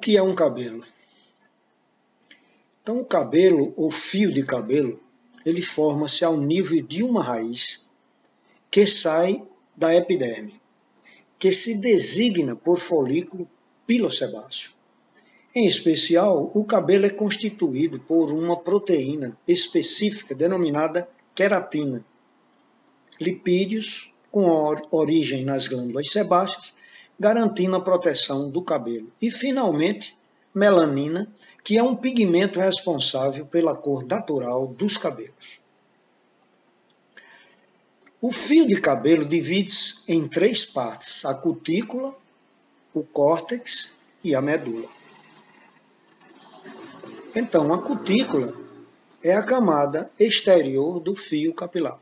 que é um cabelo? Então, o cabelo, ou fio de cabelo, ele forma-se ao nível de uma raiz que sai da epiderme, que se designa por folículo pilossebáceo. Em especial, o cabelo é constituído por uma proteína específica denominada queratina, lipídios com origem nas glândulas sebáceas, garantindo a proteção do cabelo. E, finalmente, melanina, que é um pigmento responsável pela cor natural dos cabelos. O fio de cabelo divide-se em 3 partes: a cutícula, o córtex e a medula. Então, a cutícula é a camada exterior do fio capilar.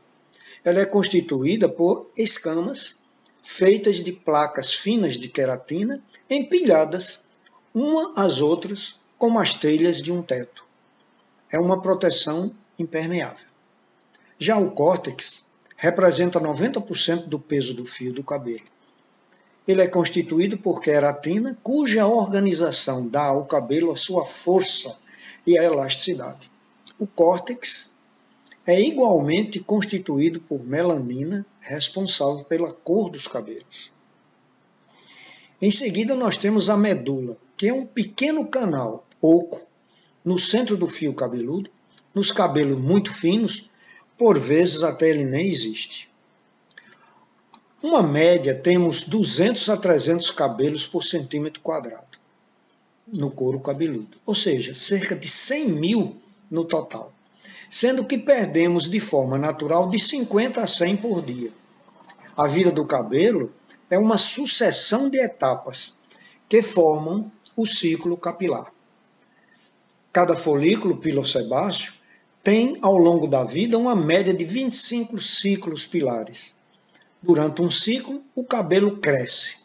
Ela é constituída por escamas feitas de placas finas de queratina empilhadas uma às outras como as telhas de um teto. É uma proteção impermeável. Já o córtex representa 90% do peso do fio do cabelo. Ele é constituído por queratina, cuja organização dá ao cabelo a sua força e a elasticidade. O córtex é igualmente constituído por melanina, responsável pela cor dos cabelos. Em seguida, nós temos a medula, que é um pequeno canal oco no centro do fio cabeludo. Nos cabelos muito finos, por vezes até ele nem existe. Uma média, temos 200 a 300 cabelos por centímetro quadrado no couro cabeludo, ou seja, cerca de 100 mil no total, sendo que perdemos de forma natural de 50 a 100 por dia. A vida do cabelo é uma sucessão de etapas que formam o ciclo capilar. Cada folículo pilossebáceo tem, ao longo da vida, uma média de 25 ciclos pilares. Durante um ciclo, o cabelo cresce,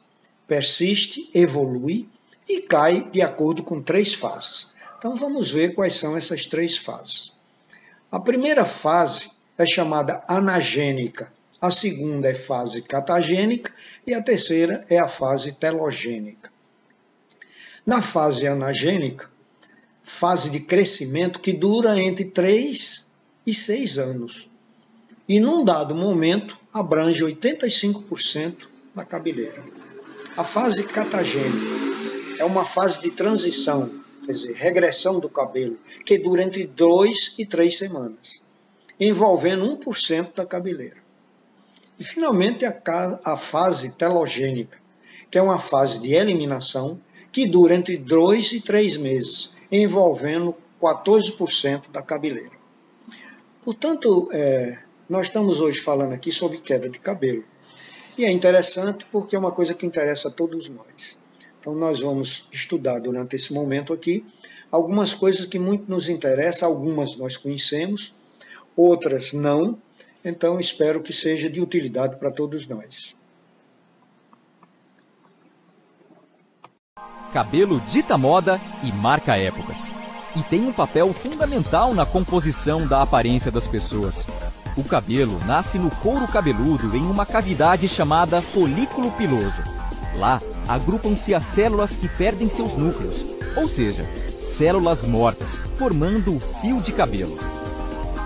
persiste, evolui e cai de acordo com 3 fases. Então vamos ver quais são essas 3 fases. A primeira fase é chamada anagênica, a segunda é fase catagênica e a terceira é a fase telogênica. Na fase anagênica, fase de crescimento que dura entre 3 e 6 anos e num dado momento abrange 85% da cabeleira. A fase catagênica é uma fase de transição, quer dizer, regressão do cabelo, que dura entre 2 e 3 semanas, envolvendo 1% da cabeleira. E, finalmente, a fase telogênica, que é uma fase de eliminação, que dura entre 2 e 3 meses, envolvendo 14% da cabeleira. Portanto, nós estamos hoje falando aqui sobre queda de cabelo. E é interessante porque é uma coisa que interessa a todos nós. Então, nós vamos estudar durante esse momento aqui algumas coisas que muito nos interessam, algumas nós conhecemos, outras não. Então, espero que seja de utilidade para todos nós. Cabelo dita moda e marca épocas. E tem um papel fundamental na composição da aparência das pessoas. O cabelo nasce no couro cabeludo em uma cavidade chamada folículo piloso. Lá, agrupam-se as células que perdem seus núcleos, ou seja, células mortas, formando o fio de cabelo.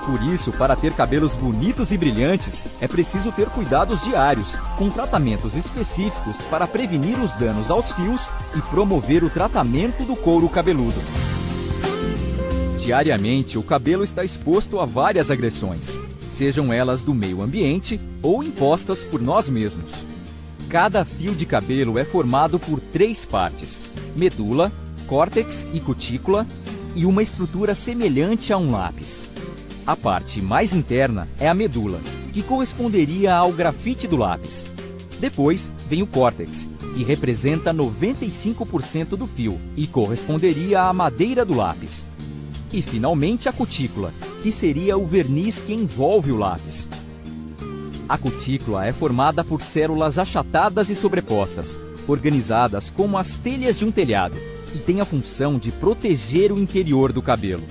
Por isso, para ter cabelos bonitos e brilhantes, é preciso ter cuidados diários, com tratamentos específicos para prevenir os danos aos fios e promover o tratamento do couro cabeludo. Diariamente, o cabelo está exposto a várias agressões, sejam elas do meio ambiente ou impostas por nós mesmos. Cada fio de cabelo é formado por 3 partes: medula, córtex e cutícula, e uma estrutura semelhante a um lápis. A parte mais interna é a medula, que corresponderia ao grafite do lápis. Depois vem o córtex, que representa 95% do fio e corresponderia à madeira do lápis. E finalmente a cutícula, que seria o verniz que envolve o lápis. A cutícula é formada por células achatadas e sobrepostas, organizadas como as telhas de um telhado, e tem a função de proteger o interior do cabelo.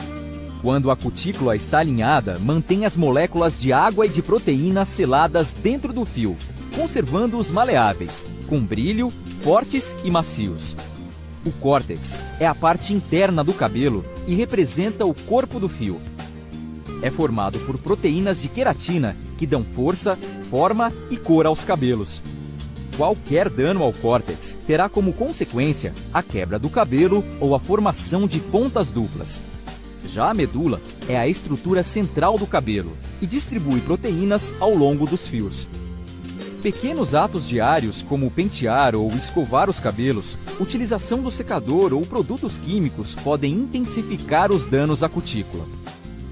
Quando a cutícula está alinhada, mantém as moléculas de água e de proteína seladas dentro do fio, conservando-os maleáveis, com brilho, fortes e macios. O córtex é a parte interna do cabelo e representa o corpo do fio. É formado por proteínas de queratina que dão força, forma e cor aos cabelos. Qualquer dano ao córtex terá como consequência a quebra do cabelo ou a formação de pontas duplas. Já a medula é a estrutura central do cabelo e distribui proteínas ao longo dos fios. Pequenos atos diários, como pentear ou escovar os cabelos, utilização do secador ou produtos químicos podem intensificar os danos à cutícula.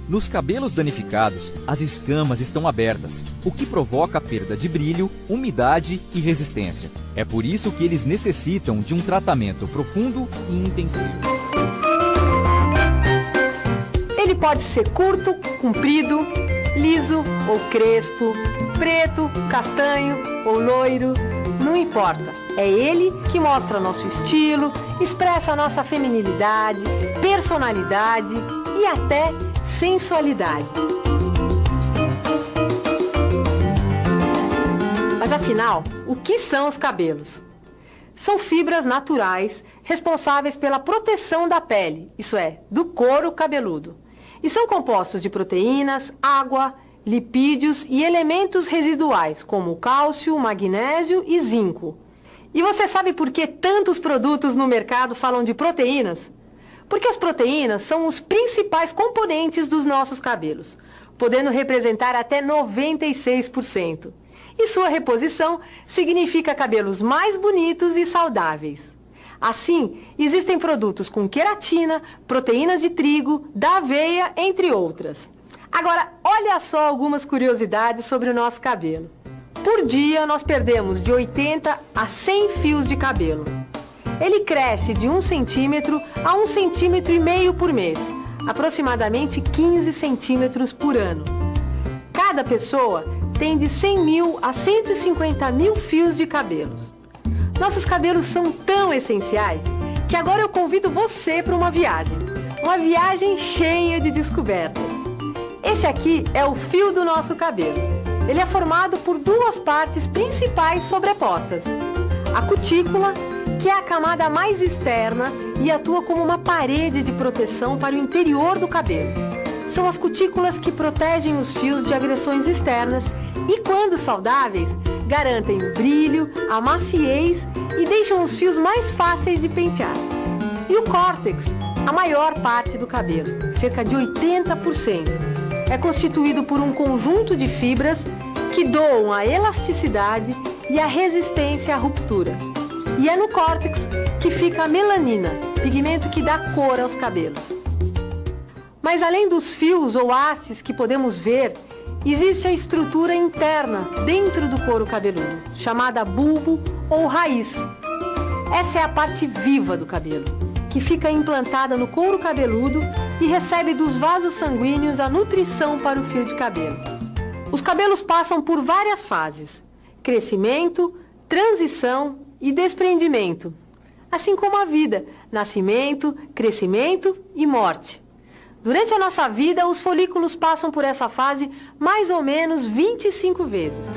Nos cabelos danificados, as escamas estão abertas, o que provoca perda de brilho, umidade e resistência. É por isso que eles necessitam de um tratamento profundo e intensivo. Ele pode ser curto, comprido, liso ou crespo, preto, castanho ou loiro, não importa. É ele que mostra nosso estilo, expressa nossa feminilidade, personalidade e até sensualidade. Mas afinal, o que são os cabelos? São fibras naturais responsáveis pela proteção da pele, isso é, do couro cabeludo. E são compostos de proteínas, água, lipídios e elementos residuais, como cálcio, magnésio e zinco. E você sabe por que tantos produtos no mercado falam de proteínas? Porque as proteínas são os principais componentes dos nossos cabelos, podendo representar até 96%. E sua reposição significa cabelos mais bonitos e saudáveis. Assim, existem produtos com queratina, proteínas de trigo, da aveia, entre outras. Agora, olha só algumas curiosidades sobre o nosso cabelo. Por dia, nós perdemos de 80 a 100 fios de cabelo. Ele cresce de 1 centímetro a 1,5 centímetros por mês, aproximadamente 15 centímetros por ano. Cada pessoa tem de 100 mil a 150 mil fios de cabelos. Nossos cabelos são tão essenciais que agora eu convido você para uma viagem cheia de descobertas. Esse aqui é o fio do nosso cabelo. Ele é formado por duas partes principais sobrepostas. A cutícula, que é a camada mais externa e atua como uma parede de proteção para o interior do cabelo. São as cutículas que protegem os fios de agressões externas e, quando saudáveis, garantem o brilho, a maciez e deixam os fios mais fáceis de pentear. E o córtex, a maior parte do cabelo, cerca de 80%, é constituído por um conjunto de fibras que doam a elasticidade e a resistência à ruptura. E é no córtex que fica a melanina, pigmento que dá cor aos cabelos. Mas além dos fios ou hastes que podemos ver, existe a estrutura interna dentro do couro cabeludo, chamada bulbo ou raiz. Essa é a parte viva do cabelo, que fica implantada no couro cabeludo e recebe dos vasos sanguíneos a nutrição para o fio de cabelo. Os cabelos passam por várias fases: crescimento, transição e desprendimento. Assim como a vida: nascimento, crescimento e morte. Durante a nossa vida, os folículos passam por essa fase mais ou menos 25 vezes.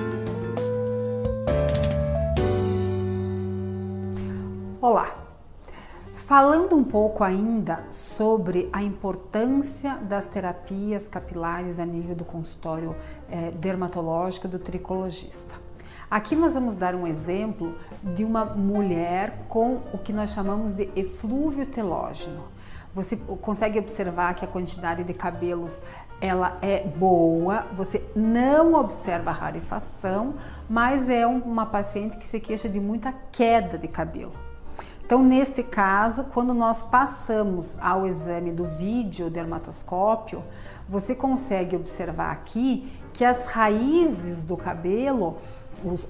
Olá! Falando um pouco ainda sobre a importância das terapias capilares a nível do consultório dermatológico do tricologista. Aqui nós vamos dar um exemplo de uma mulher com o que nós chamamos de eflúvio telógeno. Você consegue observar que a quantidade de cabelos ela é boa, você não observa rarefação, mas é uma paciente que se queixa de muita queda de cabelo. Então, neste caso, quando nós passamos ao exame do videodermatoscópio, você consegue observar aqui que as raízes do cabelo,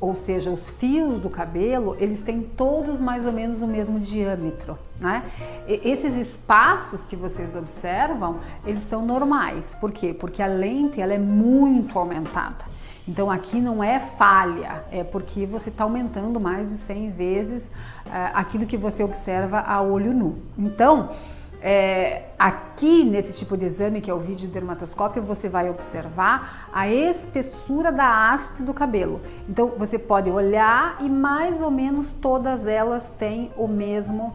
ou seja, os fios do cabelo, eles têm todos mais ou menos o mesmo diâmetro, né? Esses espaços que vocês observam, eles são normais. Por quê? Porque a lente ela é muito aumentada. Então aqui não é falha, é porque você está aumentando mais de 100 vezes aquilo que você observa a olho nu. Então, aqui nesse tipo de exame, que é o videodermatoscópio, você vai observar a espessura da haste do cabelo. Então você pode olhar e mais ou menos todas elas têm o mesmo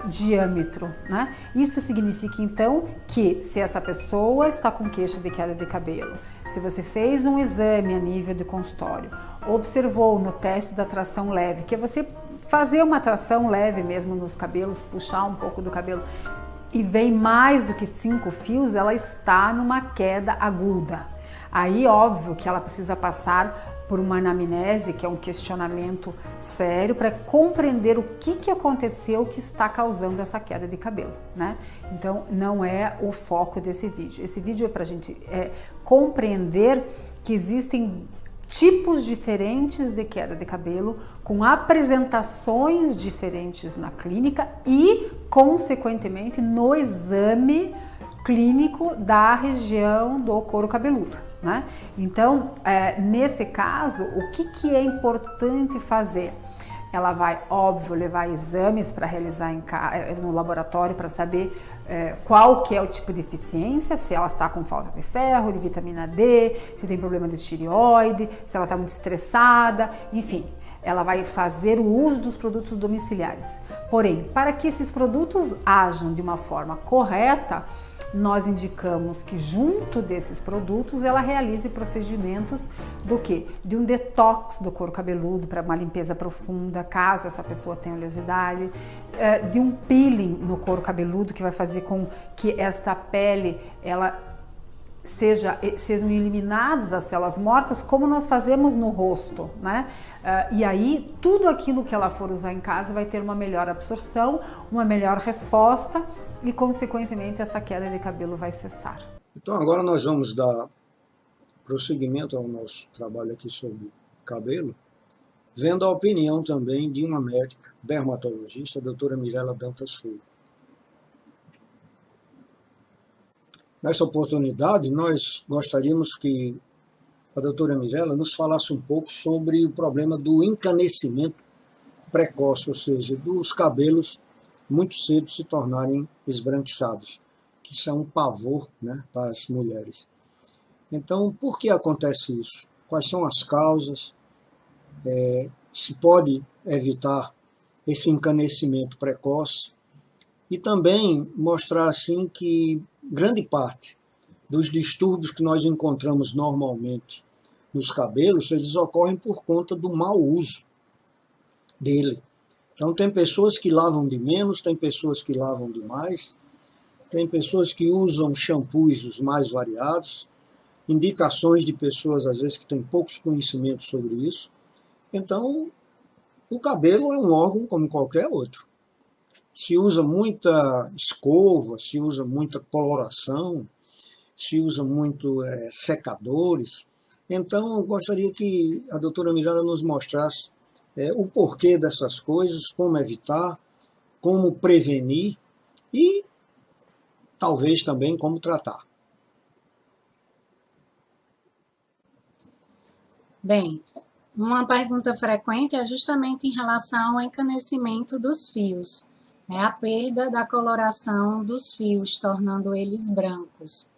diâmetro, né? Isso significa então que se essa pessoa está com queixa de queda de cabelo, se você fez um exame a nível de consultório, observou no teste da tração leve, que é você fazer uma tração leve mesmo nos cabelos, puxar um pouco do cabelo, e vem mais do que 5 fios, ela está numa queda aguda. Aí, óbvio que ela precisa passar por uma anamnese, que é um questionamento sério, para compreender o que aconteceu que está causando essa queda de cabelo, né? Então, não é o foco desse vídeo. Esse vídeo é para a gente compreender que existem tipos diferentes de queda de cabelo, com apresentações diferentes na clínica e, consequentemente, no exame clínico da região do couro cabeludo, né? Então, nesse caso, o que é importante fazer? Ela vai, óbvio, levar exames para realizar no laboratório para saber qual que é o tipo de deficiência, se ela está com falta de ferro, de vitamina D, se tem problema de tireoide, se ela está muito estressada, enfim. Ela vai fazer o uso dos produtos domiciliares. Porém, para que esses produtos ajam de uma forma correta, nós indicamos que junto desses produtos ela realize procedimentos do quê? De um detox do couro cabeludo para uma limpeza profunda, caso essa pessoa tenha oleosidade, de um peeling no couro cabeludo que vai fazer com que esta pele ela sejam eliminadas as células mortas, como nós fazemos no rosto, né? E aí tudo aquilo que ela for usar em casa vai ter uma melhor absorção, uma melhor resposta e, consequentemente, essa queda de cabelo vai cessar. Então agora nós vamos dar prosseguimento ao nosso trabalho aqui sobre cabelo, vendo a opinião também de uma médica dermatologista, a doutora Mirela Dantas Filho. Nessa oportunidade, nós gostaríamos que a doutora Mirela nos falasse um pouco sobre o problema do encanecimento precoce, ou seja, dos cabelos muito cedo se tornarem esbranquiçados, que isso é um pavor, né, para as mulheres. Então, por que acontece isso? Quais são as causas? Se pode evitar esse encanecimento precoce? E também mostrar assim que grande parte dos distúrbios que nós encontramos normalmente nos cabelos, eles ocorrem por conta do mau uso dele. Então tem pessoas que lavam de menos, tem pessoas que lavam de mais, tem pessoas que usam shampoos os mais variados, indicações de pessoas às vezes que têm poucos conhecimentos sobre isso. Então o cabelo é um órgão como qualquer outro. Se usa muita escova, se usa muita coloração, se usa muito secadores. Então, eu gostaria que a doutora Mirela nos mostrasse o porquê dessas coisas, como evitar, como prevenir e talvez também como tratar. Bem, uma pergunta frequente é justamente em relação ao encanecimento dos fios. A perda da coloração dos fios, tornando eles brancos.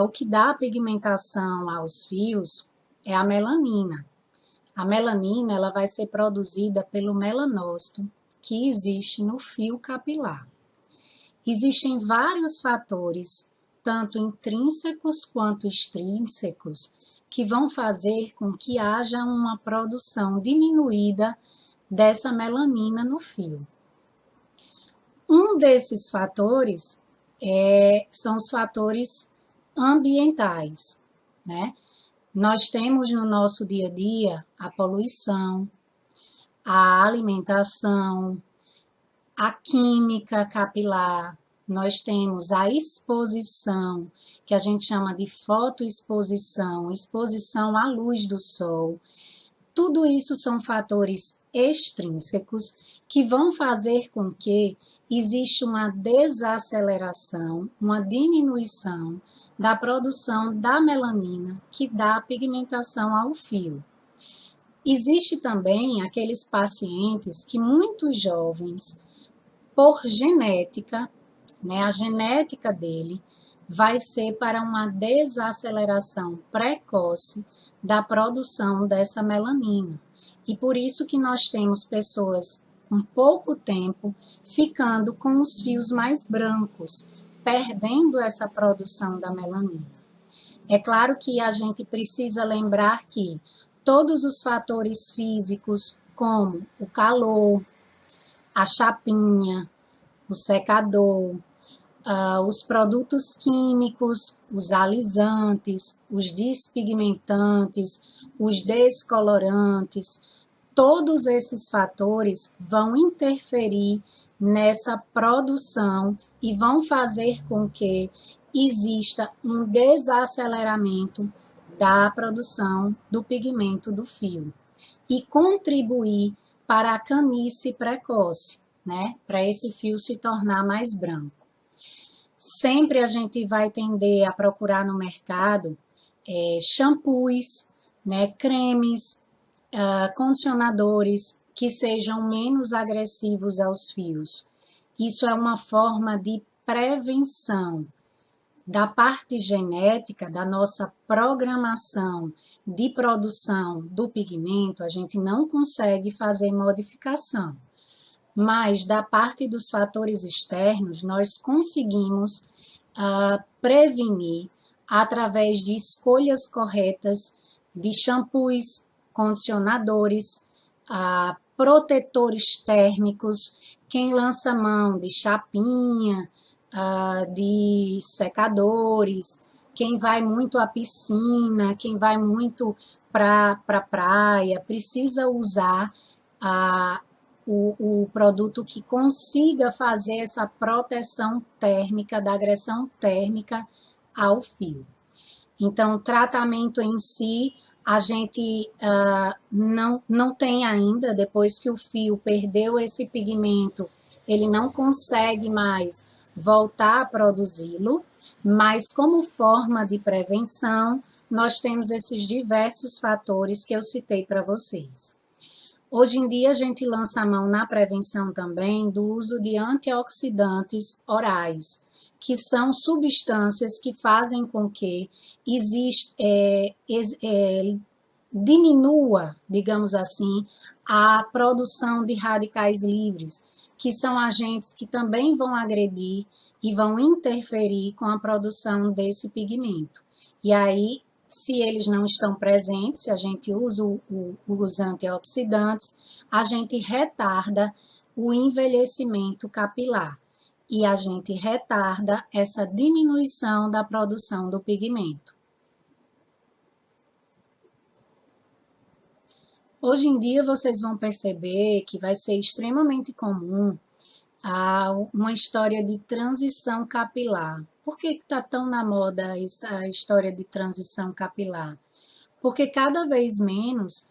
O que dá pigmentação aos fios é a melanina. A melanina ela vai ser produzida pelo melanócito que existe no fio capilar. Existem vários fatores, tanto intrínsecos quanto extrínsecos, que vão fazer com que haja uma produção diminuída dessa melanina no fio. Um desses fatores são os fatores ambientais, né? Nós temos no nosso dia a dia a poluição, a alimentação, a química capilar, nós temos a exposição, que a gente chama de fotoexposição, exposição à luz do sol. Tudo isso são fatores extrínsecos que vão fazer com que exista uma desaceleração, uma diminuição da produção da melanina que dá pigmentação ao fio. Existe também aqueles pacientes que muito jovens, por genética, né, a genética dele vai ser para uma desaceleração precoce da produção dessa melanina. E por isso que nós temos pessoas com pouco tempo, ficando com os fios mais brancos, perdendo essa produção da melanina. É claro que a gente precisa lembrar que todos os fatores físicos, como o calor, a chapinha, o secador, os produtos químicos, os alisantes, os despigmentantes, os descolorantes, todos esses fatores vão interferir nessa produção e vão fazer com que exista um desaceleramento da produção do pigmento do fio e contribuir para a canice precoce, né? Para esse fio se tornar mais branco. Sempre a gente vai tender a procurar no mercado shampoos, né? Cremes, condicionadores que sejam menos agressivos aos fios. Isso é uma forma de prevenção. Da parte genética, da nossa programação de produção do pigmento, a gente não consegue fazer modificação. Mas da parte dos fatores externos, nós conseguimos prevenir através de escolhas corretas de shampoos, condicionadores, protetores térmicos, quem lança mão de chapinha, de secadores, quem vai muito à piscina, quem vai muito para a praia, precisa usar o produto que consiga fazer essa proteção térmica, da agressão térmica ao fio. Então, o tratamento em si, a gente não tem ainda, depois que o fio perdeu esse pigmento, ele não consegue mais voltar a produzi-lo, mas como forma de prevenção, nós temos esses diversos fatores que eu citei para vocês. Hoje em dia, a gente lança a mão na prevenção também do uso de antioxidantes orais, que são substâncias que fazem com que diminua, digamos assim, a produção de radicais livres, que são agentes que também vão agredir e vão interferir com a produção desse pigmento. E aí, se eles não estão presentes, se a gente usa os antioxidantes, a gente retarda o envelhecimento capilar e a gente retarda essa diminuição da produção do pigmento. Hoje em dia, vocês vão perceber que vai ser extremamente comum uma história de transição capilar. Por que está tão na moda essa história de transição capilar? Porque cada vez menos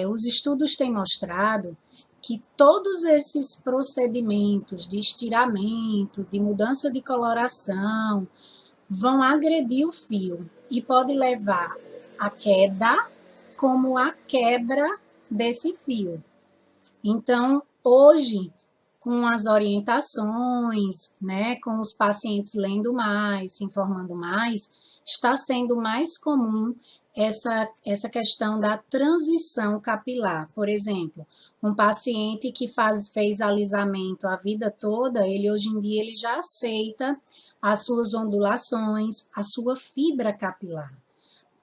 os estudos têm mostrado que todos esses procedimentos de estiramento, de mudança de coloração, vão agredir o fio e pode levar à queda, como a quebra desse fio. Então, hoje, com as orientações, né, com os pacientes lendo mais, se informando mais, está sendo mais comum essa questão da transição capilar. Por exemplo, um paciente que fez alisamento a vida toda, ele hoje em dia ele já aceita as suas ondulações, a sua fibra capilar,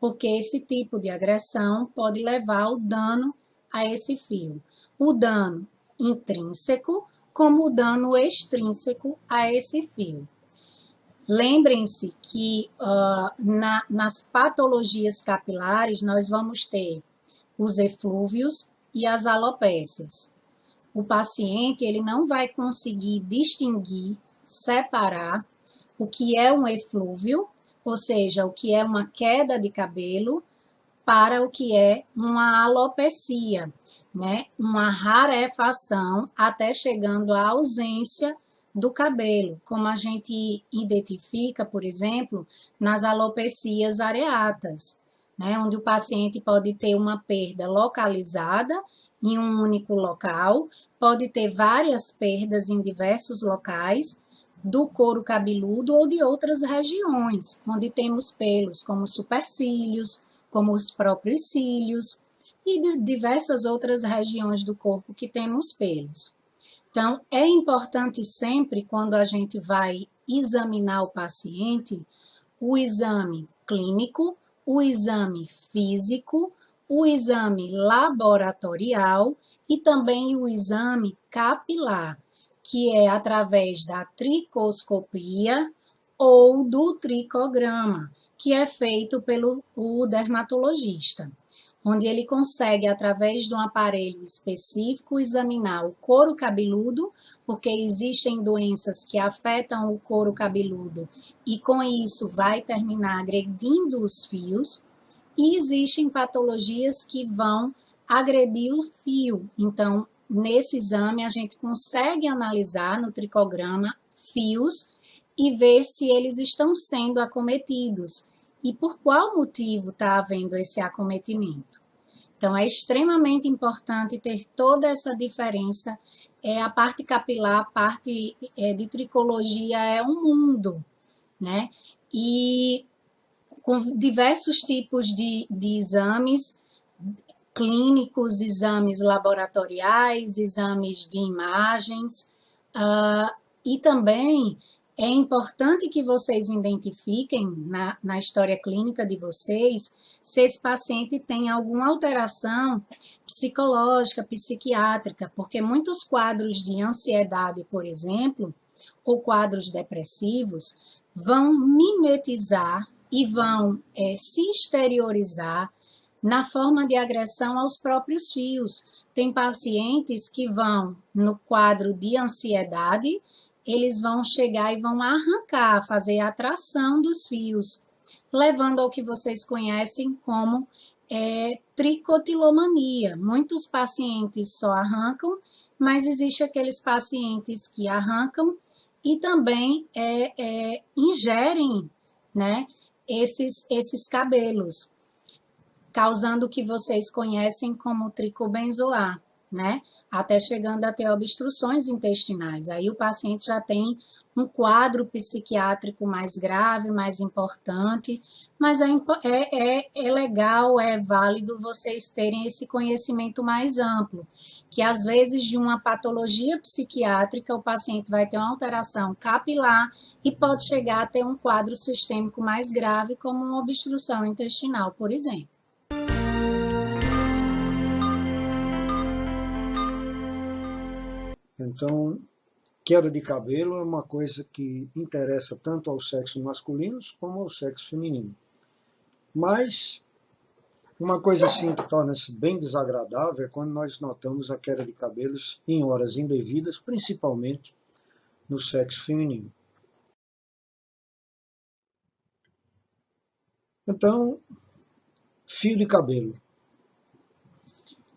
porque esse tipo de agressão pode levar ao dano a esse fio. O dano intrínseco, como o dano extrínseco a esse fio. Lembrem-se que nas patologias capilares nós vamos ter os eflúvios e as alopécias. O paciente ele não vai conseguir distinguir, separar o que é um eflúvio, ou seja, o que é uma queda de cabelo, para o que é uma alopecia, né? Uma rarefação até chegando à ausência do cabelo, como a gente identifica, por exemplo, nas alopecias areatas, né? Onde o paciente pode ter uma perda localizada em um único local, pode ter várias perdas em diversos locais do couro cabeludo ou de outras regiões, onde temos pelos como supercílios, como os próprios cílios e de diversas outras regiões do corpo que temos pelos. Então, é importante sempre, quando a gente vai examinar o paciente, o exame clínico, o exame físico, o exame laboratorial e também o exame capilar, que é através da tricoscopia ou do tricograma, que é feito pelo dermatologista, onde ele consegue, através de um aparelho específico, examinar o couro cabeludo, porque existem doenças que afetam o couro cabeludo e com isso vai terminar agredindo os fios, e existem patologias que vão agredir o fio. Então, nesse exame, a gente consegue analisar no tricograma fios e ver se eles estão sendo acometidos e por qual motivo está havendo esse acometimento. Então, é extremamente importante ter toda essa diferença. A parte capilar, a parte de tricologia é um mundo, né? E com diversos tipos de exames clínicos, exames laboratoriais, exames de imagens, e também é importante que vocês identifiquem na história clínica de vocês se esse paciente tem alguma alteração psicológica, psiquiátrica, porque muitos quadros de ansiedade, por exemplo, ou quadros depressivos, vão mimetizar e vão se exteriorizar na forma de agressão aos próprios fios. Tem pacientes que vão, no quadro de ansiedade, eles vão chegar e vão arrancar, fazer a atração dos fios, levando ao que vocês conhecem como tricotilomania. Muitos pacientes só arrancam, mas existem aqueles pacientes que arrancam e também ingerem, né, esses cabelos, causando o que vocês conhecem como tricobenzoar, né? Até chegando a ter obstruções intestinais. Aí o paciente já tem um quadro psiquiátrico mais grave, mais importante, mas é legal, é válido vocês terem esse conhecimento mais amplo, que às vezes de uma patologia psiquiátrica o paciente vai ter uma alteração capilar e pode chegar a ter um quadro sistêmico mais grave, como uma obstrução intestinal, por exemplo. Então, queda de cabelo é uma coisa que interessa tanto ao sexo masculino como ao sexo feminino. Mas uma coisa assim que torna-se bem desagradável é quando nós notamos a queda de cabelos em horas indevidas, principalmente no sexo feminino. Então, fio de cabelo.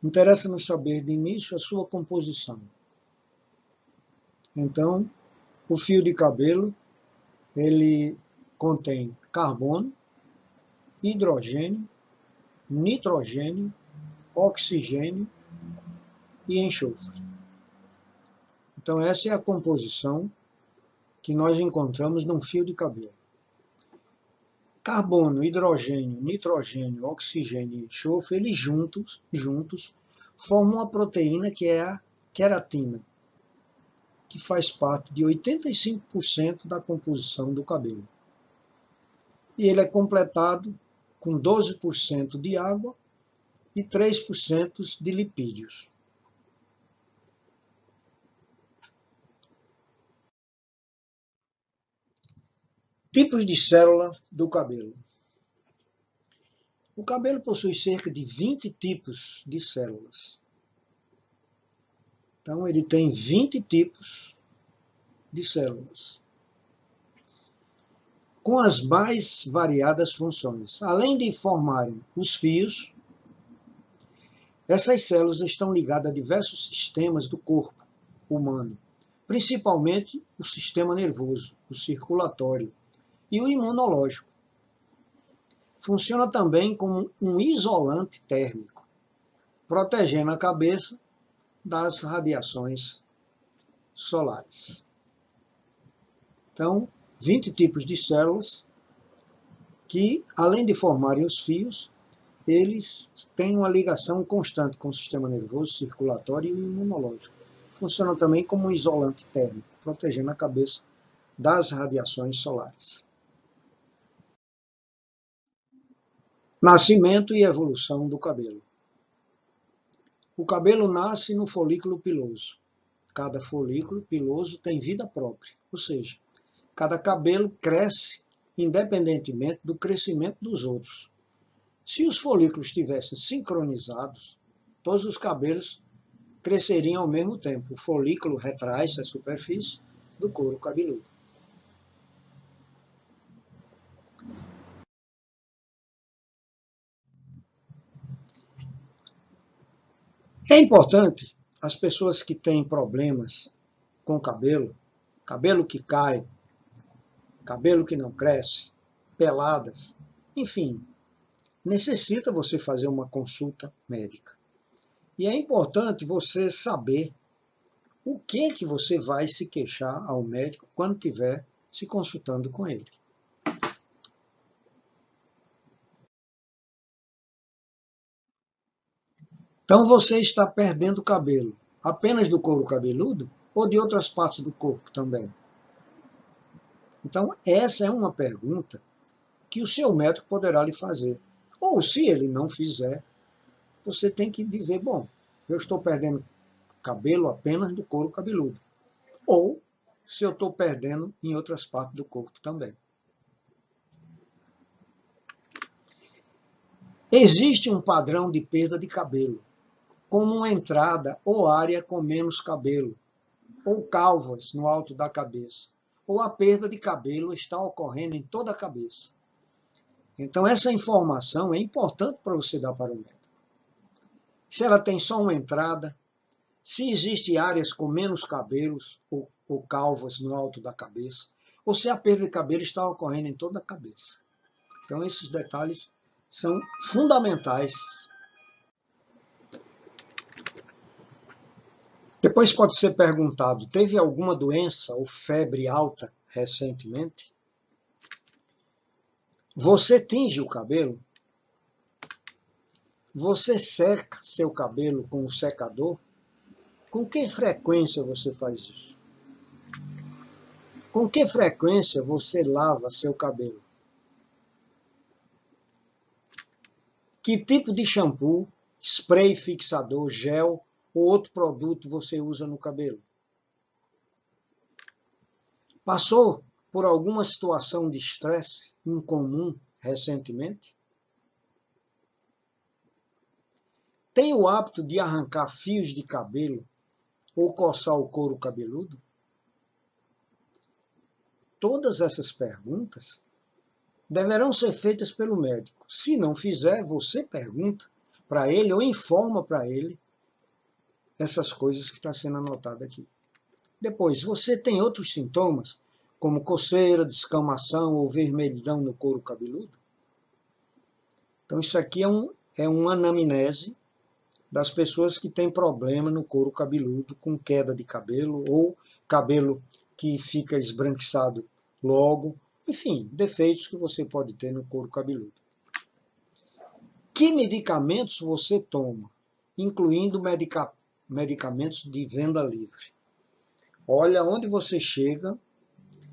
Interessa-nos saber de início a sua composição. Então, o fio de cabelo, ele contém carbono, hidrogênio, nitrogênio, oxigênio e enxofre. Então, essa é a composição que nós encontramos num fio de cabelo. Carbono, hidrogênio, nitrogênio, oxigênio e enxofre, eles juntos formam uma proteína que é a queratina, que faz parte de 85% da composição do cabelo. E ele é completado com 12% de água e 3% de lipídios. Tipos de célula do cabelo. O cabelo possui cerca de 20 tipos de células. Então, ele tem 20 tipos de células, com as mais variadas funções. Além de formarem os fios, essas células estão ligadas a diversos sistemas do corpo humano, principalmente o sistema nervoso, o circulatório e o imunológico. Funciona também como um isolante térmico, protegendo a cabeça das radiações solares. Então, 20 tipos de células que, além de formarem os fios, eles têm uma ligação constante com o sistema nervoso, circulatório e imunológico. funciona também como um isolante térmico, protegendo a cabeça das radiações solares. Nascimento e evolução do cabelo. O cabelo nasce no folículo piloso. Cada folículo piloso tem vida própria, ou seja, cada cabelo cresce independentemente do crescimento dos outros. Se os folículos estivessem sincronizados, todos os cabelos cresceriam ao mesmo tempo. O folículo retrai-se à superfície do couro cabeludo. É importante as pessoas que têm problemas com cabelo, cabelo que cai, cabelo que não cresce, peladas, enfim, necessita você fazer uma consulta médica. E é importante você saber o que você vai se queixar ao médico quando estiver se consultando com ele. Então você está perdendo cabelo apenas do couro cabeludo ou de outras partes do corpo também? Então essa é uma pergunta que o seu médico poderá lhe fazer. Ou se ele não fizer, você tem que dizer, bom, eu estou perdendo cabelo apenas do couro cabeludo. Ou se eu estou perdendo em outras partes do corpo também. Existe um padrão de perda de cabelo, como uma entrada ou área com menos cabelo, ou calvas no alto da cabeça, ou a perda de cabelo está ocorrendo em toda a cabeça. Então essa informação é importante para você dar para o médico. Se ela tem só uma entrada, se existem áreas com menos cabelos ou calvas no alto da cabeça, ou se a perda de cabelo está ocorrendo em toda a cabeça. Então esses detalhes são fundamentais. Depois pode ser perguntado, teve alguma doença ou febre alta recentemente? Você tinge o cabelo? Você seca seu cabelo com o secador? Com que frequência você faz isso? Com que frequência você lava seu cabelo? Que tipo de shampoo, spray fixador, gel ou outro produto você usa no cabelo? Passou por alguma situação de estresse incomum recentemente? Tem o hábito de arrancar fios de cabelo ou coçar o couro cabeludo? Todas essas perguntas deverão ser feitas pelo médico. Se não fizer, você pergunta para ele ou informa para ele essas coisas que estão sendo anotadas aqui. Depois, você tem outros sintomas, como coceira, descamação ou vermelhidão no couro cabeludo? Então isso aqui é uma anamnese das pessoas que têm problema no couro cabeludo, com queda de cabelo ou cabelo que fica esbranquiçado logo, enfim, defeitos que você pode ter no couro cabeludo. Que medicamentos você toma, incluindo medicamentos de venda livre? Olha, onde você chega,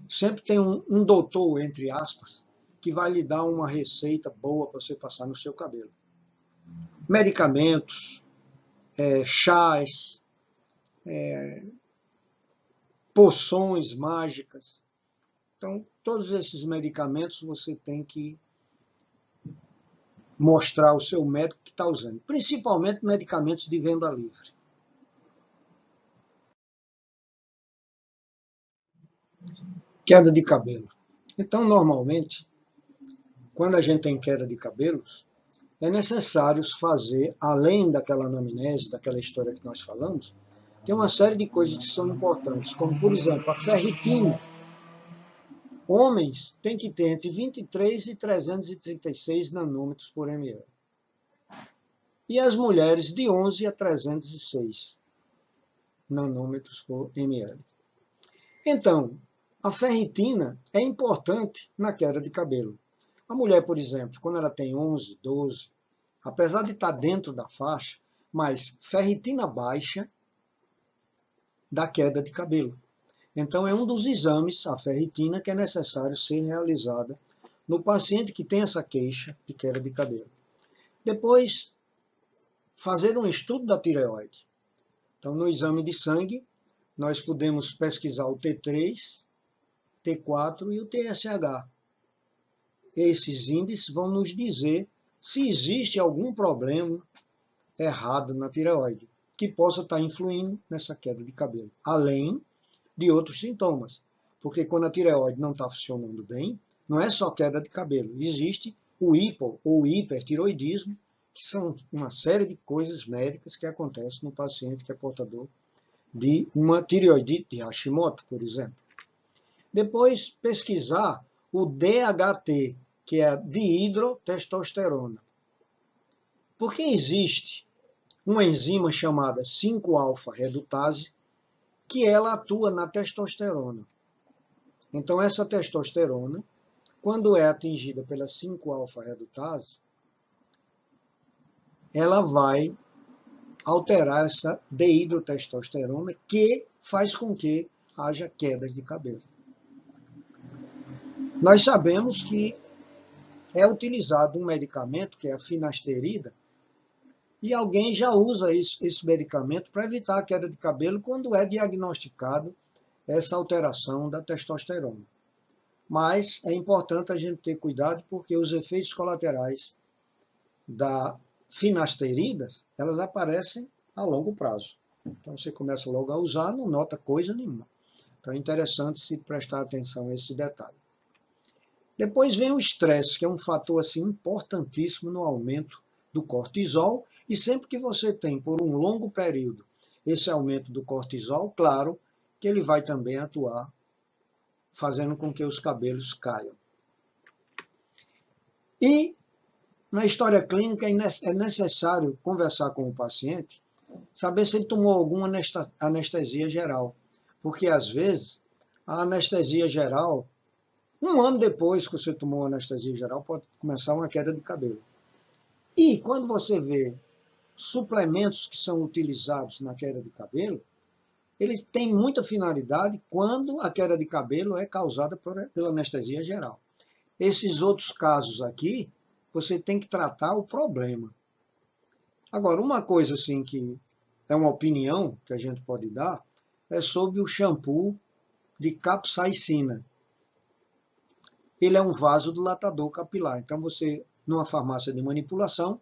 sempre tem um doutor, entre aspas, que vai lhe dar uma receita boa para você passar no seu cabelo. Medicamentos, chás, poções mágicas. Então, todos esses medicamentos você tem que mostrar ao seu médico que está usando, principalmente medicamentos de venda livre. Queda de cabelo. Então, normalmente, quando a gente tem queda de cabelos, é necessário fazer, além daquela anamnese, daquela história que nós falamos, tem uma série de coisas que são importantes, como, por exemplo, a ferritina. Homens têm que ter entre 23 e 336 nanômetros por ml. E as mulheres de 11 a 306 nanômetros por ml. Então, a ferritina é importante na queda de cabelo. A mulher, por exemplo, quando ela tem 11, 12, apesar de estar dentro da faixa, mas ferritina baixa da queda de cabelo. Então, é um dos exames, a ferritina, que é necessário ser realizada no paciente que tem essa queixa de queda de cabelo. Depois, fazer um estudo da tireoide. Então, no exame de sangue, nós podemos pesquisar o T3, T4 e o TSH. Esses índices vão nos dizer se existe algum problema errado na tireoide, que possa estar influindo nessa queda de cabelo, além de outros sintomas. Porque quando a tireoide não está funcionando bem, não é só queda de cabelo, existe o hipo ou hipertiroidismo, que são uma série de coisas médicas que acontecem no paciente que é portador de uma tireoidite de Hashimoto, por exemplo. Depois, pesquisar o DHT, que é a dihidrotestosterona. Porque existe uma enzima chamada 5-alfa-redutase, que ela atua na testosterona. Então, essa testosterona, quando é atingida pela 5-alfa-redutase, ela vai alterar essa dihidrotestosterona, que faz com que haja quedas de cabelo. Nós sabemos que é utilizado um medicamento, que é a finasterida, e alguém já usa esse medicamento para evitar a queda de cabelo quando é diagnosticado essa alteração da testosterona. Mas é importante a gente ter cuidado, porque os efeitos colaterais da finasteridas, elas aparecem a longo prazo. Então você começa logo a usar, não nota coisa nenhuma. Então é interessante se prestar atenção a esse detalhe. Depois vem o estresse, que é um fator assim, importantíssimo no aumento do cortisol, e sempre que você tem, por um longo período, esse aumento do cortisol, claro que ele vai também atuar, fazendo com que os cabelos caiam. E, na história clínica, é necessário conversar com o paciente, saber se ele tomou alguma anestesia geral, porque, às vezes, a anestesia geral, um ano depois que você tomou anestesia geral, pode começar uma queda de cabelo. E quando você vê suplementos que são utilizados na queda de cabelo, eles têm muita finalidade quando a queda de cabelo é causada pela anestesia geral. Esses outros casos aqui, você tem que tratar o problema. Agora, uma coisa assim que é uma opinião que a gente pode dar, é sobre o shampoo de capsaicina. Ele é um vasodilatador capilar. Então, você, numa farmácia de manipulação,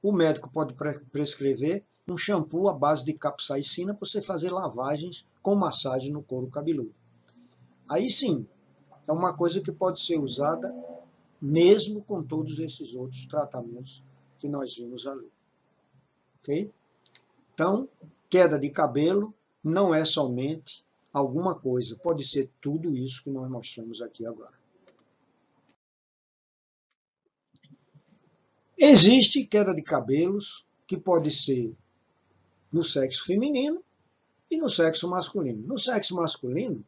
o médico pode prescrever um shampoo à base de capsaicina para você fazer lavagens com massagem no couro cabeludo. Aí sim, é uma coisa que pode ser usada mesmo com todos esses outros tratamentos que nós vimos ali. Ok? Então, queda de cabelo não é somente alguma coisa, pode ser tudo isso que nós mostramos aqui agora. Existe queda de cabelos que pode ser no sexo feminino e no sexo masculino. No sexo masculino,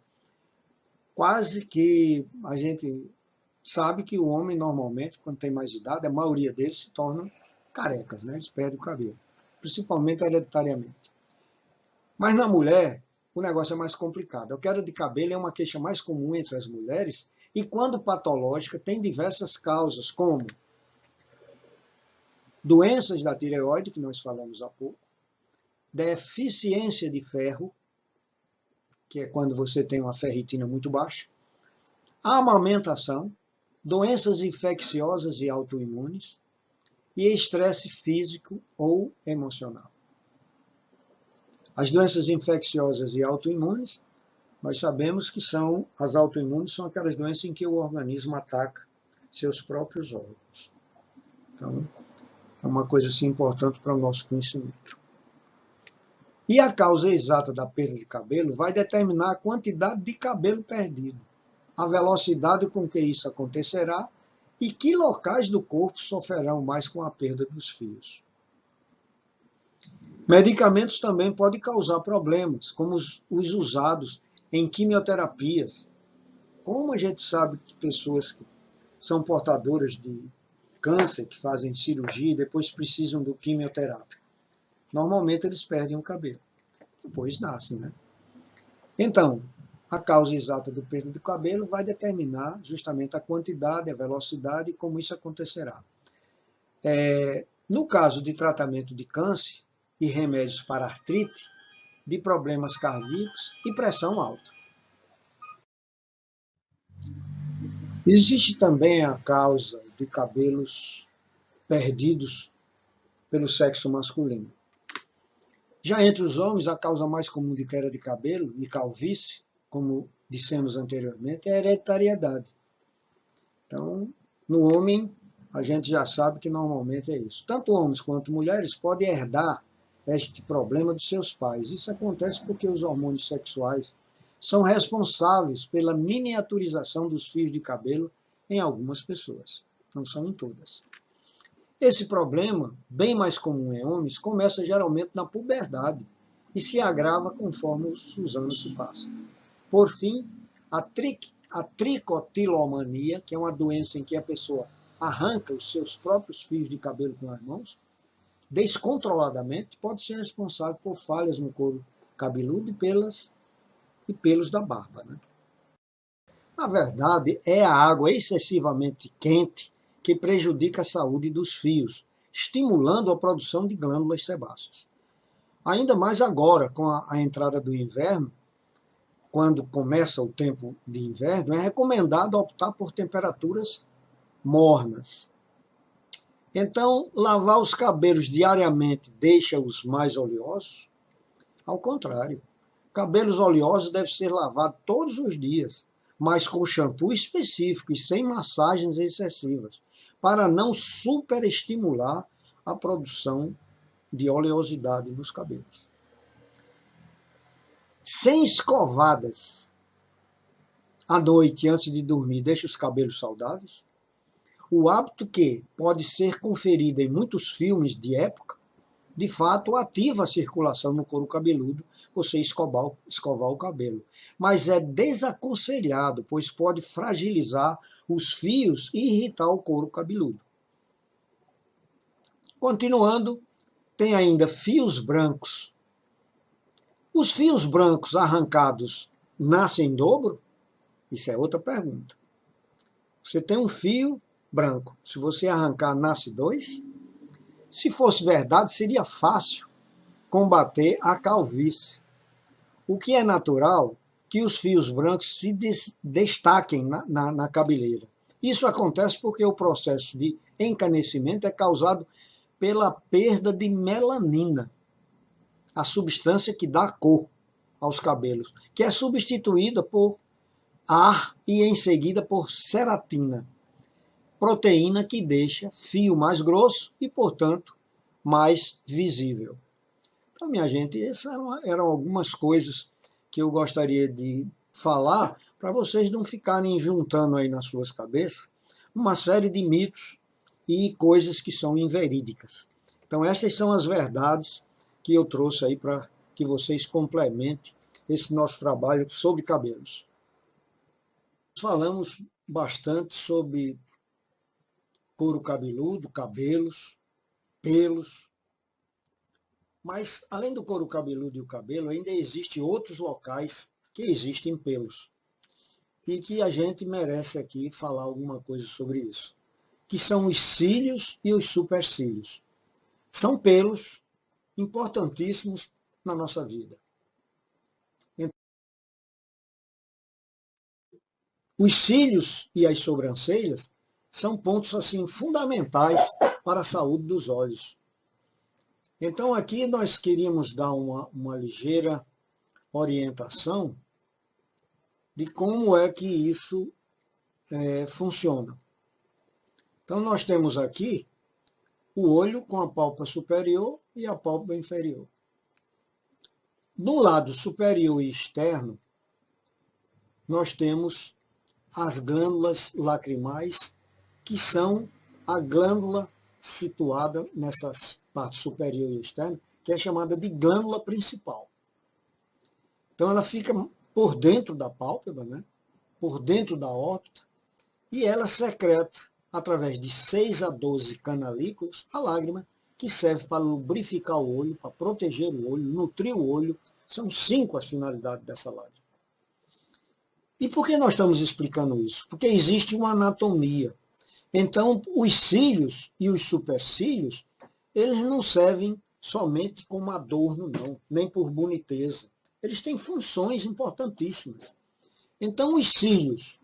quase que a gente sabe que o homem normalmente, quando tem mais idade, a maioria deles se tornam carecas, né? Eles perdem o cabelo, principalmente hereditariamente. Mas na mulher, o negócio é mais complicado. A queda de cabelo é uma queixa mais comum entre as mulheres e, quando patológica, tem diversas causas, como doenças da tireoide, que nós falamos há pouco, deficiência de ferro, que é quando você tem uma ferritina muito baixa, amamentação, doenças infecciosas e autoimunes e estresse físico ou emocional. As doenças infecciosas e autoimunes, nós sabemos que as autoimunes são aquelas doenças em que o organismo ataca seus próprios órgãos. Então, é uma coisa assim, importante para o nosso conhecimento. E a causa exata da perda de cabelo vai determinar a quantidade de cabelo perdido, a velocidade com que isso acontecerá e que locais do corpo sofrerão mais com a perda dos fios. Medicamentos também podem causar problemas, como os usados em quimioterapias. Como a gente sabe que pessoas que são portadoras de câncer, que fazem cirurgia e depois precisam do quimioterápico, normalmente eles perdem o cabelo. Depois nascem, né? Então, a causa exata do perda do cabelo vai determinar justamente a quantidade, a velocidade e como isso acontecerá. No caso de tratamento de câncer e remédios para artrite, de problemas cardíacos e pressão alta. Existe também a causa de cabelos perdidos pelo sexo masculino. Já entre os homens, a causa mais comum de queda de cabelo e calvície, como dissemos anteriormente, é a hereditariedade. Então, no homem, a gente já sabe que normalmente é isso. Tanto homens quanto mulheres podem herdar este problema dos seus pais. Isso acontece porque os hormônios sexuais são responsáveis pela miniaturização dos fios de cabelo em algumas pessoas, não são em todas. Esse problema, bem mais comum em homens, começa geralmente na puberdade e se agrava conforme os anos se passam. Por fim, a tricotilomania, que é uma doença em que a pessoa arranca os seus próprios fios de cabelo com as mãos, descontroladamente, pode ser responsável por falhas no couro cabeludo e pelos da barba. Né? Na verdade, é a água excessivamente quente que prejudica a saúde dos fios, estimulando a produção de glândulas sebáceas. Ainda mais agora, com a entrada do inverno, quando começa o tempo de inverno, é recomendado optar por temperaturas mornas. Então, lavar os cabelos diariamente deixa-os mais oleosos? Ao contrário, cabelos oleosos devem ser lavados todos os dias, mas com shampoo específico e sem massagens excessivas, para não superestimular a produção de oleosidade nos cabelos. Sem escovadas à noite antes de dormir deixa os cabelos saudáveis? O hábito que pode ser conferido em muitos filmes de época, de fato ativa a circulação no couro cabeludo, você escovar o cabelo. Mas é desaconselhado, pois pode fragilizar os fios e irritar o couro cabeludo. Continuando, tem ainda fios brancos. Os fios brancos arrancados nascem em dobro? Isso é outra pergunta. Você tem um fio branco. Se você arrancar, nasce dois? Se fosse verdade, seria fácil combater a calvície. O que é natural que os fios brancos se destaquem na cabeleira. Isso acontece porque o processo de encanecimento é causado pela perda de melanina, a substância que dá cor aos cabelos, que é substituída por ar e em seguida por ceratina, proteína que deixa fio mais grosso e, portanto, mais visível. Então, minha gente, essas eram algumas coisas que eu gostaria de falar para vocês não ficarem juntando aí nas suas cabeças uma série de mitos e coisas que são inverídicas. Então, essas são as verdades que eu trouxe aí para que vocês complementem esse nosso trabalho sobre cabelos. Falamos bastante sobre couro cabeludo, cabelos, pelos. Mas, além do couro cabeludo e o cabelo, ainda existem outros locais que existem pelos. E que a gente merece aqui falar alguma coisa sobre isso. Que são os cílios e os supercílios. São pelos importantíssimos na nossa vida. Os cílios e as sobrancelhas são pontos assim fundamentais para a saúde dos olhos. Então aqui nós queríamos dar uma ligeira orientação de como é que isso funciona. Então nós temos aqui o olho com a pálpebra superior e a pálpebra inferior. Do lado superior e externo, nós temos as glândulas lacrimais, que são a glândula situada nessas partes superior e externa, que é chamada de glândula principal. Então ela fica por dentro da pálpebra, né? Por dentro da órbita, e ela secreta, através de 6 a 12 canalículas, a lágrima, que serve para lubrificar o olho, para proteger o olho, nutrir o olho. São 5 as finalidades dessa lágrima. E por que nós estamos explicando isso? Porque existe uma anatomia. Então, os cílios e os supercílios, eles não servem somente como adorno, não, nem por boniteza. Eles têm funções importantíssimas. Então, os cílios,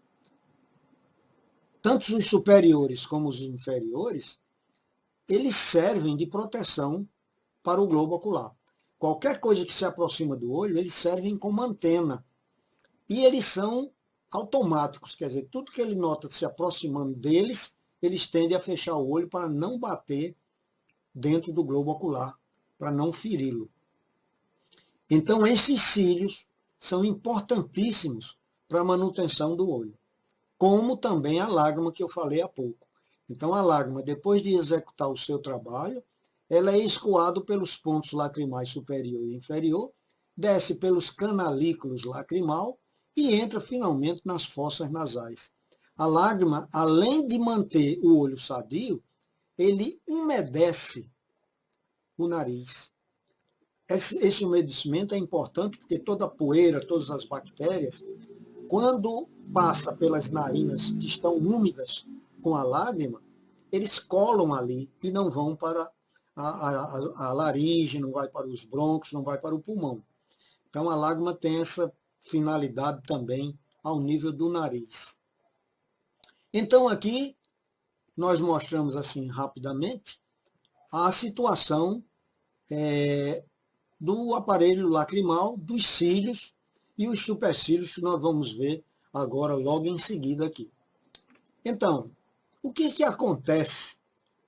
tanto os superiores como os inferiores, eles servem de proteção para o globo ocular. Qualquer coisa que se aproxima do olho, eles servem como antena. E eles são automáticos, quer dizer, tudo que ele nota se aproximando deles, eles tendem a fechar o olho para não bater dentro do globo ocular, para não feri-lo. Então, esses cílios são importantíssimos para a manutenção do olho, como também a lágrima que eu falei há pouco. Então, a lágrima, depois de executar o seu trabalho, ela é escoada pelos pontos lacrimais superior e inferior, desce pelos canalículos lacrimal e entra finalmente nas fossas nasais. A lágrima, além de manter o olho sadio, ele umedece o nariz. Esse umedecimento é importante porque toda a poeira, todas as bactérias, quando passa pelas narinas que estão úmidas com a lágrima, eles colam ali e não vão para a laringe, não vai para os brônquios, não vai para o pulmão. Então a lágrima tem essa finalidade também ao nível do nariz. Então aqui nós mostramos assim rapidamente a situação do aparelho lacrimal, dos cílios e os supercílios que nós vamos ver agora logo em seguida aqui. Então, o que acontece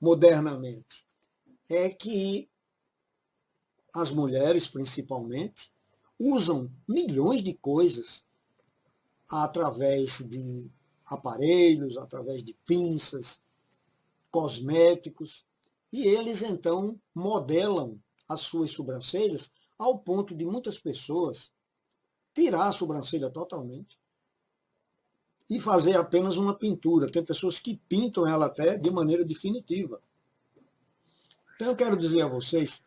modernamente? É que as mulheres, principalmente, usam milhões de coisas através de aparelhos, através de pinças, cosméticos, e eles então modelam as suas sobrancelhas ao ponto de muitas pessoas tirar a sobrancelha totalmente e fazer apenas uma pintura. Tem pessoas que pintam ela até de maneira definitiva. Então eu quero dizer a vocês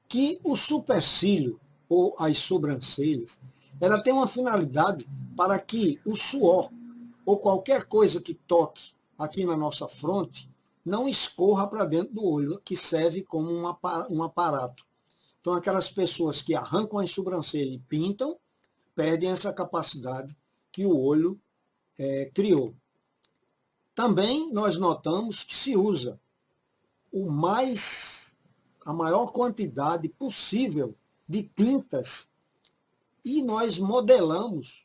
que o supercílio ou as sobrancelhas, ela tem uma finalidade para que o suor ou qualquer coisa que toque aqui na nossa fronte não escorra para dentro do olho, que serve como um aparato. Então aquelas pessoas que arrancam as sobrancelhas e pintam, perdem essa capacidade que o olho criou. Também nós notamos que se usa a maior quantidade possível de tintas e nós modelamos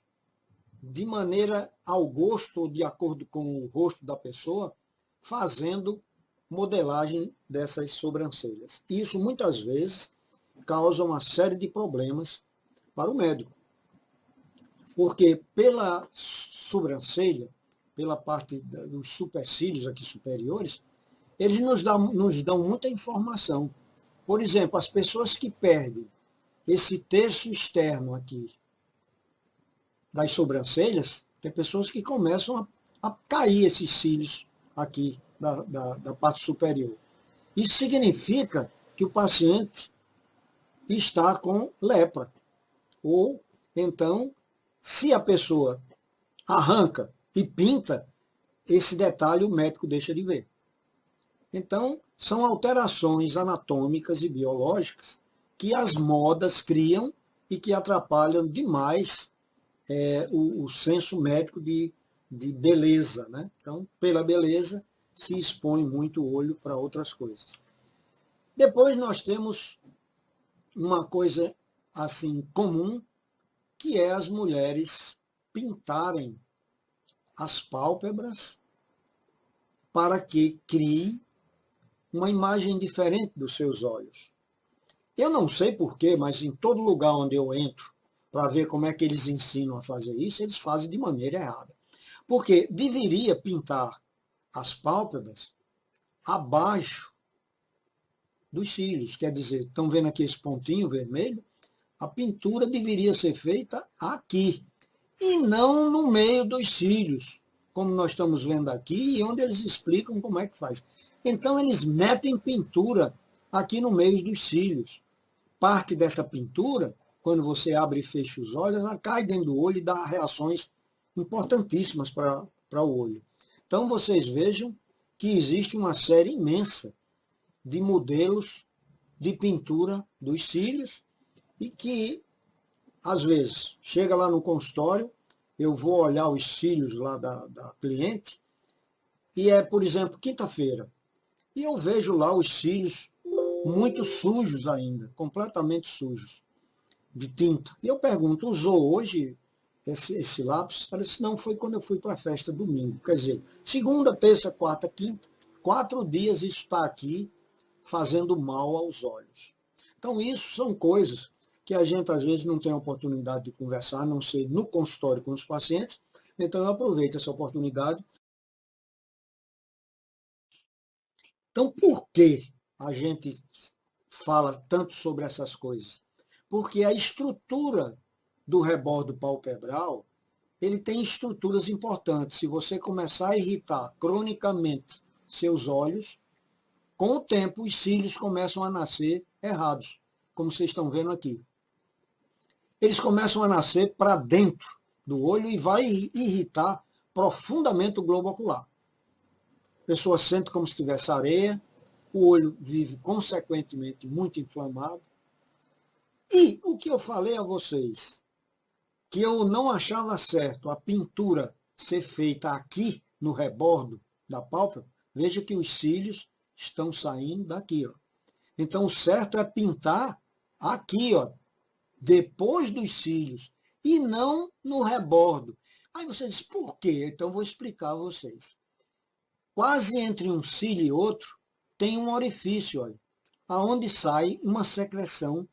de maneira ao gosto, ou de acordo com o rosto da pessoa, fazendo modelagem dessas sobrancelhas. Isso muitas vezes causa uma série de problemas para o médico, porque pela sobrancelha, pela parte dos supercílios aqui superiores, eles nos dão muita informação. Por exemplo, as pessoas que perdem esse terço externo aqui das sobrancelhas, tem pessoas que começam a cair esses cílios aqui da parte superior. Isso significa que o paciente está com lepra. Ou, então, se a pessoa arranca e pinta, esse detalhe o médico deixa de ver. Então, são alterações anatômicas e biológicas que as modas criam e que atrapalham demais o senso médico de beleza, né? Então, pela beleza, se expõe muito o olho para outras coisas. Depois nós temos uma coisa assim comum, que é as mulheres pintarem as pálpebras para que crie uma imagem diferente dos seus olhos. Eu não sei porquê, mas em todo lugar onde eu entro para ver como é que eles ensinam a fazer isso, eles fazem de maneira errada. Porque deveria pintar as pálpebras abaixo dos cílios. Quer dizer, estão vendo aqui esse pontinho vermelho? A pintura deveria ser feita aqui, e não no meio dos cílios, como nós estamos vendo aqui, e onde eles explicam como é que faz. Então, eles metem pintura aqui no meio dos cílios. Parte dessa pintura, quando você abre e fecha os olhos, ela cai dentro do olho e dá reações importantíssimas para o olho. Então, vocês vejam que existe uma série imensa de modelos de pintura dos cílios e que, às vezes, chega lá no consultório, eu vou olhar os cílios lá da cliente e é, por exemplo, quinta-feira, e eu vejo lá os cílios muito sujos ainda, completamente sujos, de tinta. E eu pergunto, usou hoje esse lápis? Ela disse, não, foi quando eu fui para a festa domingo. Quer dizer, segunda, terça, quarta, quinta, 4 dias isso está aqui fazendo mal aos olhos. Então, isso são coisas que a gente, às vezes, não tem a oportunidade de conversar, a não ser no consultório com os pacientes. Então, eu aproveito essa oportunidade. Então, por que a gente fala tanto sobre essas coisas? Porque a estrutura do rebordo palpebral, ele tem estruturas importantes. Se você começar a irritar cronicamente seus olhos, com o tempo os cílios começam a nascer errados, como vocês estão vendo aqui. Eles começam a nascer para dentro do olho e vai irritar profundamente o globo ocular. A pessoa sente como se tivesse areia, o olho vive, consequentemente, muito inflamado. E o que eu falei a vocês, que eu não achava certo a pintura ser feita aqui, no rebordo da pálpebra, veja que os cílios estão saindo daqui. Ó. Então, o certo é pintar aqui, ó, depois dos cílios, e não no rebordo. Aí você diz, por quê? Então, vou explicar a vocês. Quase entre um cílio e outro, tem um orifício, olha, aonde sai uma secreção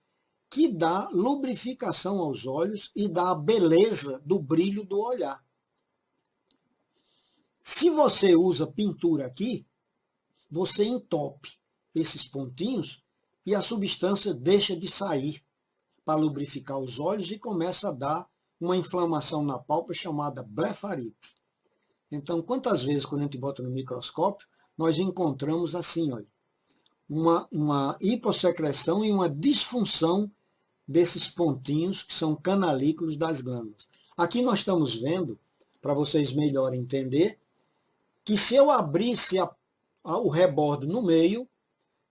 que dá lubrificação aos olhos e dá a beleza do brilho do olhar. Se você usa pintura aqui, você entope esses pontinhos e a substância deixa de sair para lubrificar os olhos e começa a dar uma inflamação na pálpebra chamada blefarite. Então, quantas vezes, quando a gente bota no microscópio, nós encontramos assim, olha, uma hipossecreção e uma disfunção desses pontinhos que são canalículos das glândulas. Aqui nós estamos vendo, para vocês melhor entender, que se eu abrisse o rebordo no meio,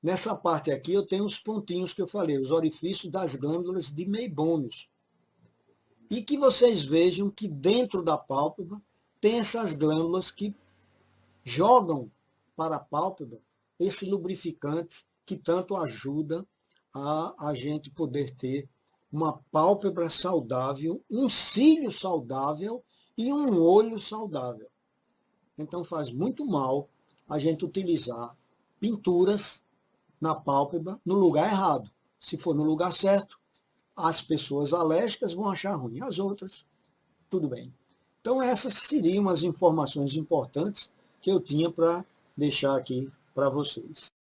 nessa parte aqui eu tenho os pontinhos que eu falei, os orifícios das glândulas de Meibômios. E que vocês vejam que dentro da pálpebra tem essas glândulas que jogam para a pálpebra esse lubrificante que tanto ajuda a gente poder ter uma pálpebra saudável, um cílio saudável e um olho saudável. Então faz muito mal a gente utilizar pinturas na pálpebra no lugar errado. Se for no lugar certo, as pessoas alérgicas vão achar ruim, as outras, tudo bem. Então essas seriam as informações importantes que eu tinha para deixar aqui para vocês.